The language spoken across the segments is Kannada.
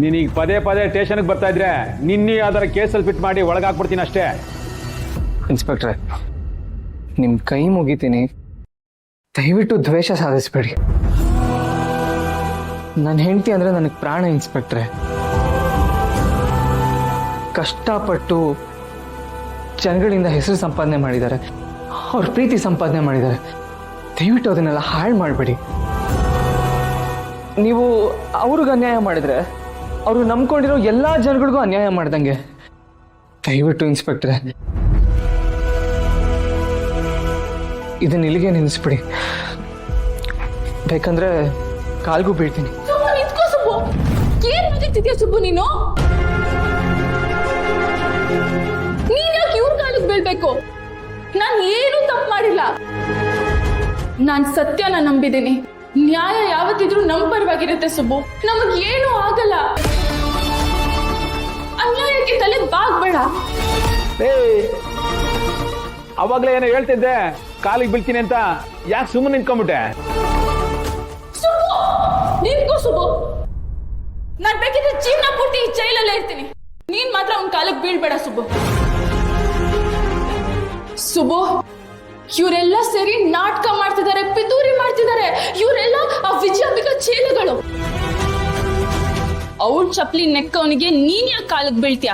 ನೀನೀಗ ಪದೇ ಪದೇ ಸ್ಟೇಷನ್ಗೆ ಬರ್ತಾ ಇದ್ರೆ ನಿನ್ನೆ ಅದರ ಕೇಸಲ್ಲಿ ಫಿಟ್ ಮಾಡಿ ಒಳಗಾಕ್ಬಿಡ್ತೀನಿ ಅಷ್ಟೇ. ಇನ್ಸ್ಪೆಕ್ಟ್ರೆ, ನಿಮ್ಮ ಕೈ ಮುಗಿತೀನಿ, ದಯವಿಟ್ಟು ದ್ವೇಷ ಸಾಧಿಸ್ಬೇಡಿ. ನನ್ನ ಹೆಂಡತಿ ಅಂದರೆ ನನಗೆ ಪ್ರಾಣ ಇನ್ಸ್ಪೆಕ್ಟ್ರೆ. ಕಷ್ಟಪಟ್ಟು ಜನಗಳಿಂದ ಹೆಸರು ಸಂಪಾದನೆ ಮಾಡಿದ್ದಾರೆ, ಅವ್ರ ಪ್ರೀತಿ ಸಂಪಾದನೆ ಮಾಡಿದ್ದಾರೆ. ದಯವಿಟ್ಟು ಅದನ್ನೆಲ್ಲ ಹಾಳು ಮಾಡಬೇಡಿ. ನೀವು ಅವ್ರಿಗೆ ಅನ್ಯಾಯ ಮಾಡಿದ್ರೆ ಅವರು ನಂಬ್ಕೊಂಡಿರೋ ಎಲ್ಲ ಜನಗಳಿಗೂ ಅನ್ಯಾಯ ಮಾಡ್ದಂಗೆ. ದಯವಿಟ್ಟು ಇನ್ಸ್ಪೆಕ್ಟ್ರೆ ಇದನ್ನ ಇಲ್ಲಿಗೆ ನಿಲ್ಲಿಸ್ಬಿಡಿ, ಬೇಕಂದ್ರೆ ಕಾಲ್ಗೂ ಬೀಳ್ತೀನಿ. ಏನ್ ಮಾತಾಡ್ತಿದ್ಯಾ ಸುಬ್ಬು ನೀನು? ನೀನ್ ಯಾಕೆ ಇವ್ರ ಕಾಲಿಗೆ ಬೀಳ್ಬೇಕು? ನಾನ್ ಏನು ತಪ್ಪು ಮಾಡಿಲ್ಲ. ನಾನ್ ಸತ್ಯನ ನಂಬಿದ್ದೀನಿ. ನ್ಯಾಯ ಯಾವತ್ತಿದ್ರೂ ನಮ್ ಪರವಾಗಿರುತ್ತೆ ಸುಬ್ಬು. ನಮಗ್ ಏನೂ ಆಗಲ್ಲ. ಅನ್ಯಾಯಕ್ಕೆ ತಲೆ ಬಾಗ್ಬೇಡ. ಅವಾಗ್ಲೇ ಏನೋ ಹೇಳ್ತಿದ್ದೆ ಕಾಲಿಗೆ ಬೀಳ್ತೀನಿ ಅಂತ, ಯಾಕೆ ಸುಮ್ಮನೆ ನಿಂತ್ಕೊಂಡ್ಬಿಟ್ಟೆ? ಸುಬ್ಬು ನಿನ್ಕೋ ಸುಬ್ಬು. ನಾನ್ ಬೇಕಿದ್ರೆ ಜೀವನ ಪೂರ್ತಿ ಈ ಜೈಲಲ್ಲೇ ಇರ್ತೀನಿ. ನೀನ್ ಮಾತ್ರ ಅವ್ನ ಕಾಲಿಗೆ ಬೀಳ್ಬೇಡ ಸುಬ್ಬು. ಸುಬ್ಬು, ಇವರೆಲ್ಲ ಸೇರಿ ನಾಟಕ ಮಾಡ್ತಿದ್ದಾರೆ, ಪಿತೂರಿ ಮಾಡ್ತಿದ್ದಾರೆ. ಇವರೆಲ್ಲ ಆ ವಿಜಯಾಂಬಿಕಾ ಚೇಲಗಳು. ಅವ್ರ ಚಪ್ಲಿ ನೆಕ್ಕವನಿಗೆ ನೀನ್ ಯಾಕೆ ಕಾಲಿಗೆ ಬೀಳ್ತೀಯ?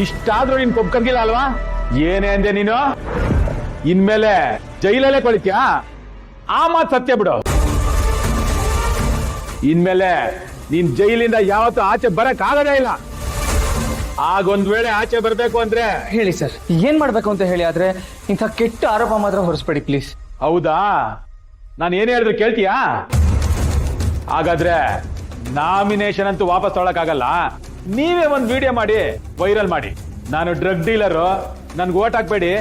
ಇಷ್ಟಾದ್ರೂ ನೀನ್ ಕೊಬ್ಕಂಗಿಲ್ಲ ಅಲ್ವಾ? ಏನೇ ಅಂದೆ ನೀನು? ಇನ್ಮೇಲೆ ಜೈಲಲ್ಲೇ ಕೊಳಿತ್ಯಾ? ಆ ಮಾತು ಸತ್ಯ ಬಿಡು. ಇನ್ಮೇಲೆ ನೀನ್ ಜೈಲಿಂದ ಯಾವತ್ತೂ ಆಚೆ ಬರಕ್ ಆಗದೇ ಇಲ್ಲ. ಆಗೊಂದ್ ವೇಳೆ ಆಚೆ ಬರ್ಬೇಕು ಅಂದ್ರೆ ಹೇಳಿ ಸರ್, ಏನ್ ಮಾಡ್ಬೇಕು ಅಂತ ಹೇಳಿ. ಆದ್ರೆ ಇಂಥ ಕೆಟ್ಟ ಆರೋಪ ಮಾತ್ರ ಹೊರಿಸ್ಬೇಡಿ ಪ್ಲೀಸ್. ಹೌದಾ? ನಾನು ಏನೇ ಹೇಳಿದ್ರು ಕೇಳ್ತೀಯಾ? ಹಾಗಾದ್ರೆ ನಾಮಿನೇಷನ್ ಅಂತೂ ವಾಪಸ್ ತೊಗೊಳಕ್ಕಾಗಲ್ಲ. ನೀವೇ ಒಂದು ವಿಡಿಯೋ ಮಾಡಿ ವೈರಲ್ ಮಾಡಿ, ನಾನು ಡ್ರಗ್ ಡೀಲರು, ನನ್ಗೆ ಓಟ್ ಹಾಕ್ಬೇಡಿ,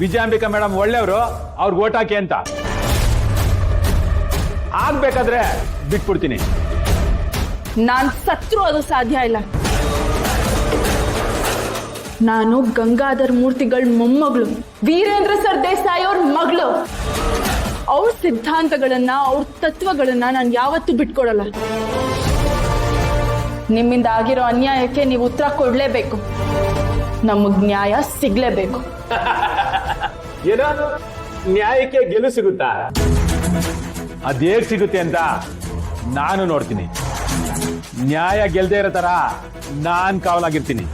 ವಿಜಯಾಂಬಿಕಾ ಮೇಡಮ್ ಒಳ್ಳೆಯವರು, ಅವ್ರಿಗೆ ಓಟ್ ಹಾಕಿ ಅಂತ. ಆಗ್ಬೇಕಾದ್ರೆ ಬಿಟ್ಬಿಡ್ತೀನಿ. ನಾನ್ ಸತ್ರು ಅದು ಸಾಧ್ಯ ಇಲ್ಲ. ನಾನು ಗಂಗಾಧರ್ ಮೂರ್ತಿಗಳ ಮೊಮ್ಮಗಳು, ವೀರೇಂದ್ರ ಸರ್ ದೇಸಾಯಿ ಅವ್ರ ಮಗಳು. ಅವ್ರ ಸಿದ್ಧಾಂತಗಳನ್ನ, ಅವ್ರ ತತ್ವಗಳನ್ನ ನಾನು ಯಾವತ್ತೂ ಬಿಟ್ಕೊಡಲ್ಲ. ನಿಮ್ಮಿಂದ ಆಗಿರೋ ಅನ್ಯಾಯಕ್ಕೆ ನೀವು ಉತ್ತರ ಕೊಡ್ಲೇಬೇಕು. ನಮಗ್ ನ್ಯಾಯ ಸಿಗ್ಲೇಬೇಕು. ಏನೋ ನ್ಯಾಯಕ್ಕೆ ಗೆಲುವು ಸಿಗುತ್ತಾ? ಅದೇಗ್ ಸಿಗುತ್ತೆ ಅಂತ ನಾನು ನೋಡ್ತೀನಿ. ನ್ಯಾಯ ಗೆಲ್ದೇ ಇರೋ ತರ ನಾನ್ ಕಾವಲಾಗಿರ್ತೀನಿ.